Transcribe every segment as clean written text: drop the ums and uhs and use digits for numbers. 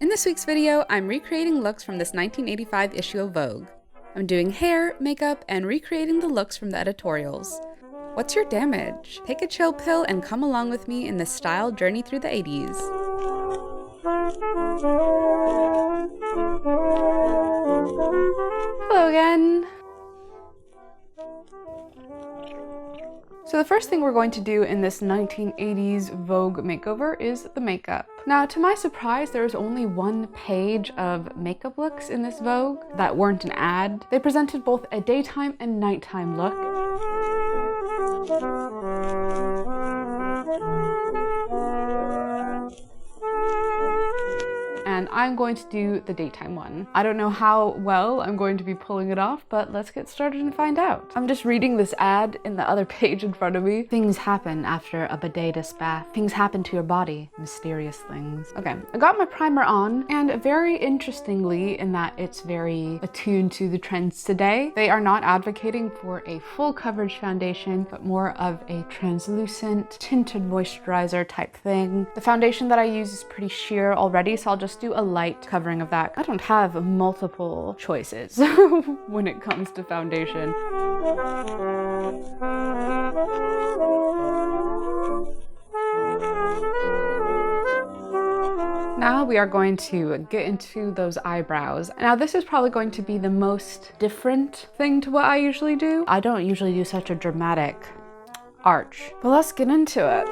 In this week's video, I'm recreating looks from this 1985 issue of Vogue. I'm doing hair, makeup, and recreating the looks from the editorials. What's your damage? Take a chill pill and come along with me in this style journey through the 80s. Hello again! So the first thing we're going to do in this 1980s Vogue makeover is the makeup. Now, to my surprise, there was only one page of makeup looks in this Vogue that weren't an ad. They presented both a daytime and nighttime look. And I'm going to do the daytime one. I don't know how well I'm going to be pulling it off, but let's get started and find out. I'm just reading this ad in the other page in front of me. Things happen after a bidet bath. Things happen to your body. Mysterious things. Okay, I got my primer on, and very interestingly in that it's very attuned to the trends today. They are not advocating for a full coverage foundation, but more of a translucent, tinted moisturizer type thing. The foundation that I use is pretty sheer already, so I'll just do a light covering of that. I don't have multiple choices when it comes to foundation. Now we are going to get into those eyebrows. Now this is probably going to be the most different thing to what I usually do. I don't usually do such a dramatic arch, but let's get into it.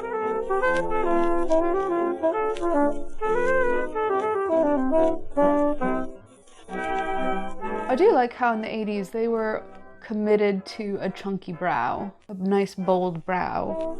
I do like how in the 80s they were committed to a chunky brow, a nice bold brow.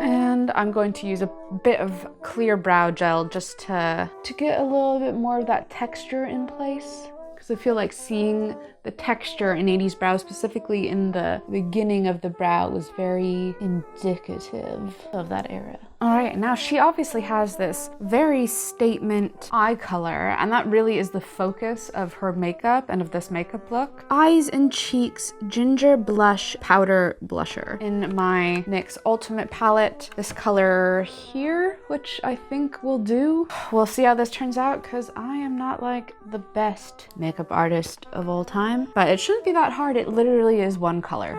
And I'm going to use a bit of clear brow gel just to get a little bit more of that texture in place. Because I feel like seeing the texture in 80s brows, specifically in the beginning of the brow, was very indicative of that era. All right, now she obviously has this very statement eye color, and that really is the focus of her makeup and of this makeup look. Eyes and cheeks, ginger blush, powder blusher. In my NYX Ultimate palette, this color here, which I think will do. We'll see how this turns out, because I am not like the best makeup artist of all time, but it shouldn't be that hard. It literally is one color.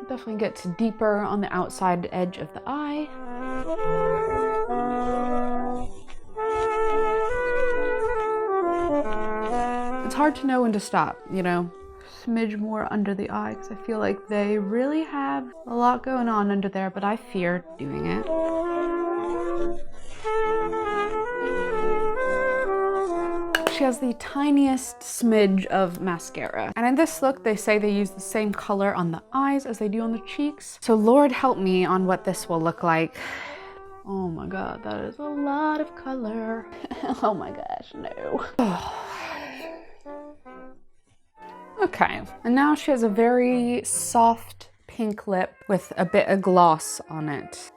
Definitely gets deeper on the outside edge of the eye. It's hard to know when to stop, you know? Smidge more under the eye, because I feel like they really have a lot going on under there, but I fear doing it. She has the tiniest smidge of mascara. And in this look, they say they use the same color on the eyes as they do on the cheeks. So Lord help me on what this will look like. Oh my God, that is a lot of color. Oh my gosh, no. Okay, and now she has a very soft pink lip with a bit of gloss on it.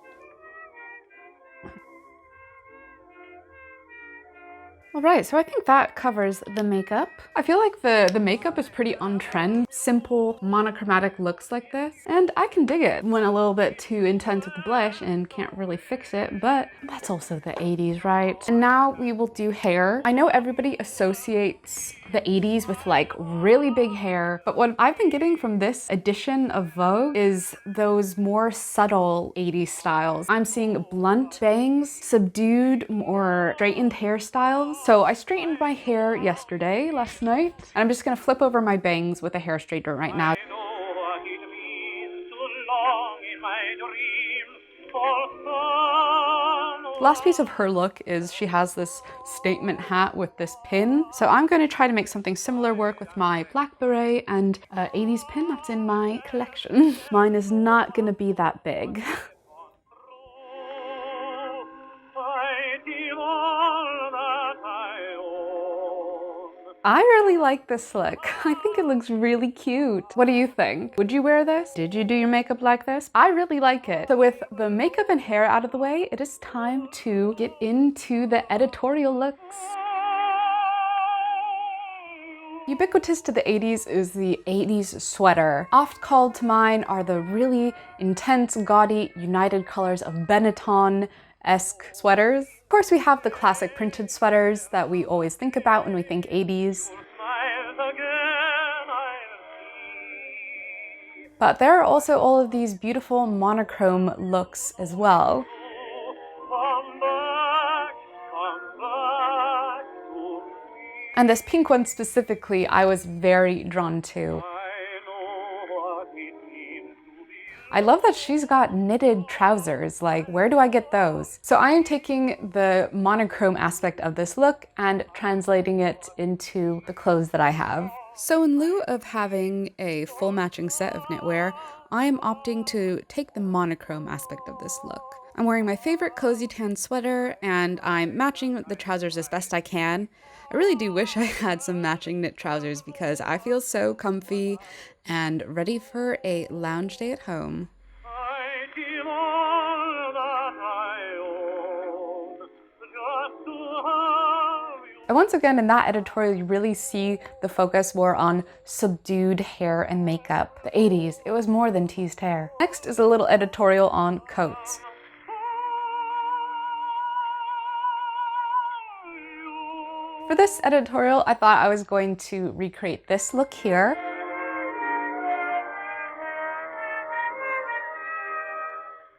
All right, so I think that covers the makeup. I feel like the makeup is pretty on trend. Simple, monochromatic looks like this. And I can dig it. Went a little bit too intense with the blush and can't really fix it, but that's also the 80s, right? And now we will do hair. I know everybody associates the 80s with like really big hair, but what I've been getting from this edition of Vogue is those more subtle 80s styles. I'm seeing blunt bangs, subdued, more straightened hairstyles. So I straightened my hair last night, and I'm just gonna flip over my bangs with a hair straightener right now. Last piece of her look is she has this statement hat with this pin. So I'm going to try to make something similar work with my black beret and 80s pin that's in my collection. Mine is not going to be that big. I really like this look. I think it looks really cute. What do you think? Would you wear this? Did you do your makeup like this? I really like it. So with the makeup and hair out of the way, it is time to get into the editorial looks. Ubiquitous to the 80s is the 80s sweater. Oft called to mind are the really intense, gaudy, united colors of Benetton-esque sweaters. Of course, we have the classic printed sweaters that we always think about when we think 80s. But there are also all of these beautiful monochrome looks as well. And this pink one specifically, I was very drawn to. I love that she's got knitted trousers. Like, where do I get those? So I am taking the monochrome aspect of this look and translating it into the clothes that I have. So in lieu of having a full matching set of knitwear, I am opting to take the monochrome aspect of this look. I'm wearing my favorite cozy tan sweater and I'm matching the trousers as best I can. I really do wish I had some matching knit trousers because I feel so comfy and ready for a lounge day at home. And once again, in that editorial, you really see the focus more on subdued hair and makeup. The 80s, it was more than teased hair. Next is a little editorial on coats. For this editorial, I thought I was going to recreate this look here.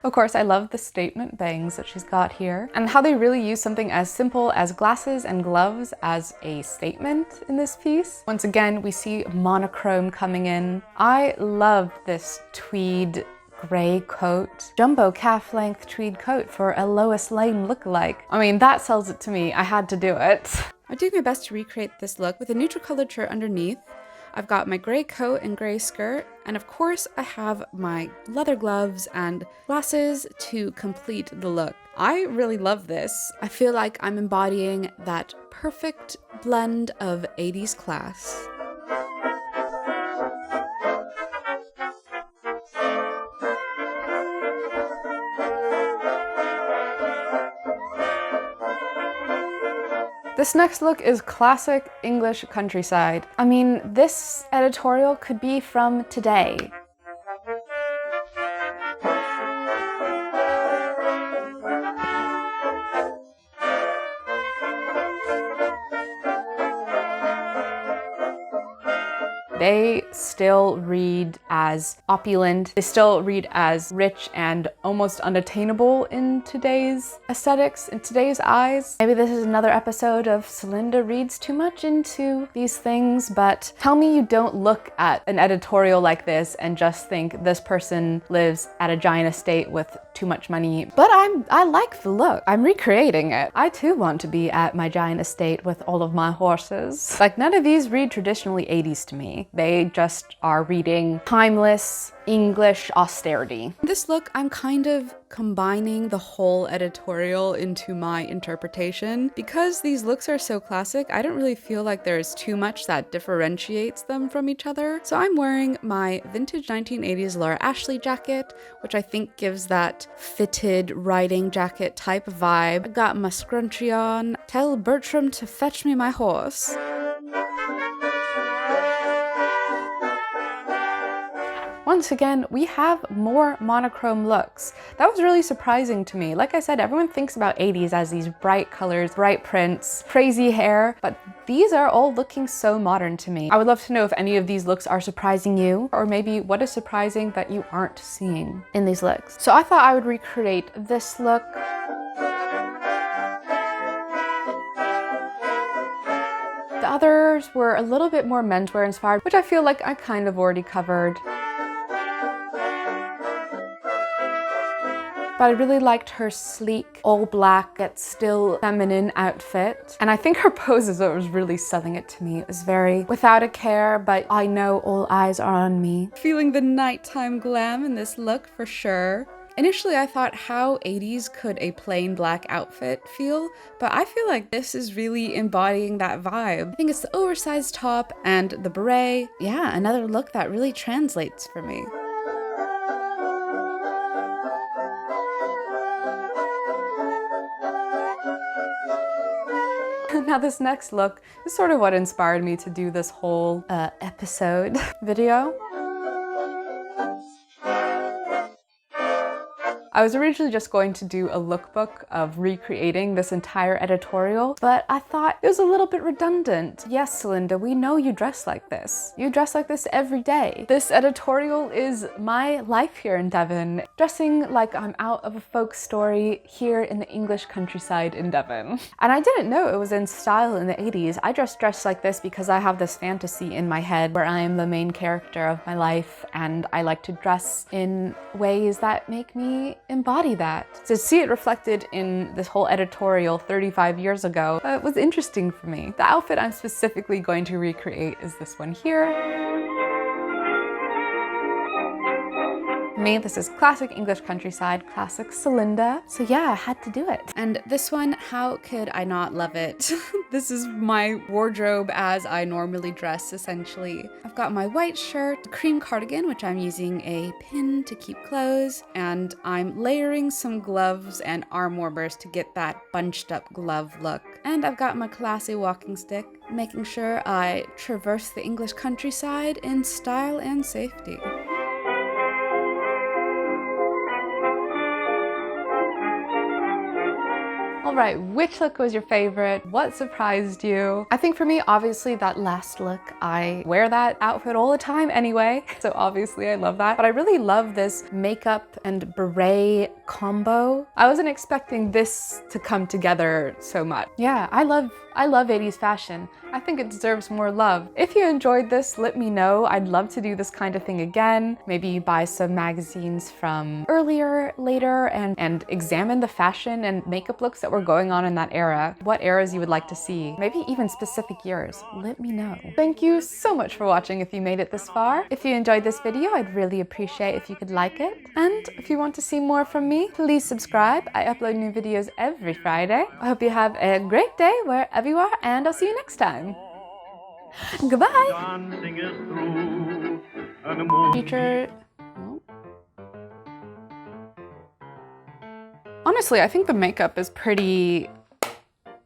Of course, I love the statement bangs that she's got here and how they really use something as simple as glasses and gloves as a statement in this piece. Once again, we see monochrome coming in. I love this tweed gray coat. Jumbo calf length tweed coat for a Lois Lane lookalike. I mean, that sells it to me. I had to do it. I do my best to recreate this look with a neutral colored shirt underneath. I've got my gray coat and gray skirt, and of course I have my leather gloves and glasses to complete the look. I really love this. I feel like I'm embodying that perfect blend of 80s class. This next look is classic English countryside. I mean, this editorial could be from today. They still read as opulent. They still read as rich and almost unattainable in today's aesthetics, in today's eyes. Maybe this is another episode of Celinda reads too much into these things, but tell me you don't look at an editorial like this and just think this person lives at a giant estate with too much money. But I like the look. I'm recreating it. I too want to be at my giant estate with all of my horses. Like, none of these read traditionally 80s to me. They just are reading timeless English austerity. This look, I'm kind of combining the whole editorial into my interpretation. Because these looks are so classic, I don't really feel like there's too much that differentiates them from each other. So I'm wearing my vintage 1980s Laura Ashley jacket, which I think gives that fitted riding jacket type vibe. I got my scrunchie on. Tell Bertram to fetch me my horse. Once again, we have more monochrome looks. That was really surprising to me. Like I said, everyone thinks about 80s as these bright colors, bright prints, crazy hair, but these are all looking so modern to me. I would love to know if any of these looks are surprising you, or maybe what is surprising that you aren't seeing in these looks. So I thought I would recreate this look. The others were a little bit more menswear inspired, which I feel like I kind of already covered. But I really liked her sleek, all black, yet still feminine outfit. And I think her pose is what was really selling it to me. It was very without a care, but I know all eyes are on me. Feeling the nighttime glam in this look for sure. Initially, I thought, how 80s could a plain black outfit feel? But I feel like this is really embodying that vibe. I think it's the oversized top and the beret. Yeah, another look that really translates for me. Now this next look is sort of what inspired me to do this whole episode video. I was originally just going to do a lookbook of recreating this entire editorial, but I thought it was a little bit redundant. Yes, Celinda, we know you dress like this. You dress like this every day. This editorial is my life here in Devon, dressing like I'm out of a folk story here in the English countryside in Devon. And I didn't know it was in style in the 80s. I just dress like this because I have this fantasy in my head where I am the main character of my life, and I like to dress in ways that make me embody that. To see it reflected in this whole editorial 35 years ago was interesting for me. The outfit I'm specifically going to recreate is this one here. Me, this is classic English countryside, classic Celinda. So yeah, I had to do it. And this one, how could I not love it? This is my wardrobe as I normally dress, essentially. I've got my white shirt, cream cardigan, which I'm using a pin to keep closed, and I'm layering some gloves and arm warmers to get that bunched up glove look. And I've got my classy walking stick, making sure I traverse the English countryside in style and safety. All right, which look was your favorite? What surprised you? I think for me, obviously that last look, I wear that outfit all the time anyway, so obviously I love that. But I really love this makeup and beret combo. I wasn't expecting this to come together so much. Yeah, I love 80s fashion. I think it deserves more love. If you enjoyed this, let me know. I'd love to do this kind of thing again. Maybe buy some magazines from earlier, later, and examine the fashion and makeup looks that were going on in that era. What eras you would like to see. Maybe even specific years. Let me know. Thank you so much for watching if you made it this far. If you enjoyed this video, I'd really appreciate if you could like it. And if you want to see more from me, please subscribe. I upload new videos every Friday. I hope you have a great day wherever you are, and I'll see you next time. Goodbye! Future... Honestly, I think the makeup is pretty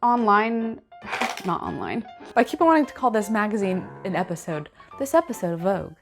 online, not online. I keep on wanting to call this magazine an episode. This episode of Vogue.